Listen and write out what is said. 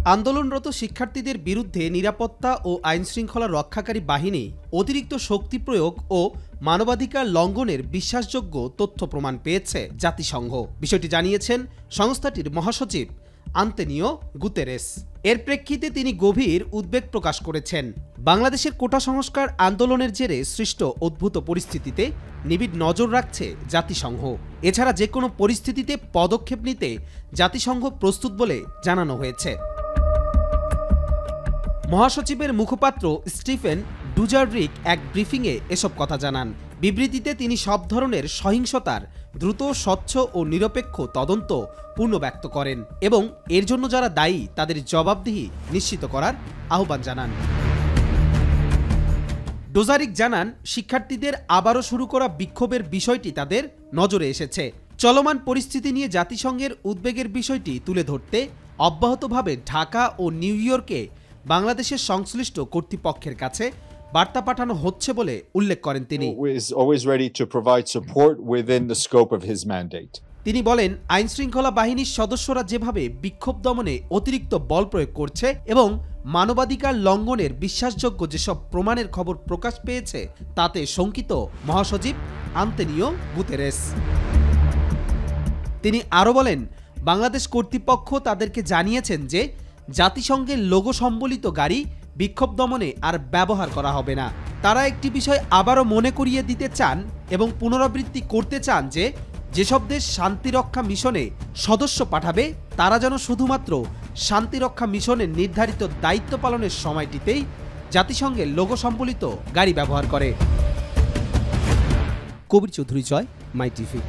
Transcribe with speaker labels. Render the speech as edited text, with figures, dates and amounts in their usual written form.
Speaker 1: আন্দোলনরত শিক্ষার্থীদের বিরুদ্ধে নিরাপত্তা ও আইনশৃঙ্খলা রক্ষাকারী বাহিনী অতিরিক্ত শক্তি প্রয়োগ ও মানবাধিকার লঙ্ঘনের বিশ্বাসযোগ্য তথ্য প্রমাণ পেয়েছে জাতিসংঘ। বিষয়টি জানিয়েছেন সংস্থাটির মহাসচিব আন্তোনিও গুতেরেস। এর প্রেক্ষিতে তিনি গভীর উদ্বেগ প্রকাশ করেছেন। বাংলাদেশের কোটা সংস্কার আন্দোলনের জেরে সৃষ্ট উদ্ভূত পরিস্থিতিতে নিবিড় নজর রাখছে জাতিসংঘ। এছাড়া যে কোনো পরিস্থিতিতে পদক্ষেপ নিতে জাতিসংঘ প্রস্তুত বলে জানানো হয়েছে। মহাসচিবের মুখপাত্র স্টিফেন ডুজাররিক এক ব্রিফিংয়ে এসব কথা জানান। বিবৃতিতে তিনি সব ধরনের সহিংসতার দ্রুত, স্বচ্ছ ও নিরপেক্ষ তদন্ত পুনর্ব্যক্ত করেন এবং এর জন্য যারা দায়ী তাদের জবাবদিহি নিশ্চিত করার আহ্বান জানান। ডোজারিক জানান, শিক্ষার্থীদের আবারও শুরু করা বিক্ষোভের বিষয়টি তাদের নজরে এসেছে। চলমান পরিস্থিতি নিয়ে জাতিসংঘের উদ্বেগের বিষয়টি তুলে ধরতে অব্যাহতভাবে ঢাকা ও নিউ ইয়র্কে বাংলাদেশের সংশ্লিষ্ট কর্তৃপক্ষের কাছে বার্তা পাঠানো হচ্ছে বলে উল্লেখ করেন তিনি। তিনি বলেন, আইনশৃঙ্খলা বাহিনীর সদস্যরা যেভাবে বিক্ষোভ দমনে অতিরিক্ত বল প্রয়োগ করছে এবং মানবাধিকার লঙ্ঘনের বিশ্বাসযোগ্য যেসব প্রমাণের খবর প্রকাশ পেয়েছে তাতে শঙ্কিত মহাসচিব আন্তোনিও গুতেরেস। তিনি আরও বলেন, বাংলাদেশ কর্তৃপক্ষ তাদেরকে জানিয়েছেন যে জাতিসংঘের লোগো সম্বলিত গাড়ি বিক্ষোভ দমনে আর ব্যবহার করা হবে না। তারা একটি বিষয় আবারও মনে করিয়ে দিতে চান এবং পুনরাবৃত্তি করতে চান যে যেসব দেশ শান্তিরক্ষা মিশনে সদস্য পাঠাবে তারা যেন শুধুমাত্র শান্তিরক্ষা মিশনের নির্ধারিত দায়িত্ব পালনের সময়টিতেই জাতিসংঘের লোগো সম্বলিত গাড়ি ব্যবহার করে। কবির চৌধুরী জয়, মাই টিভি।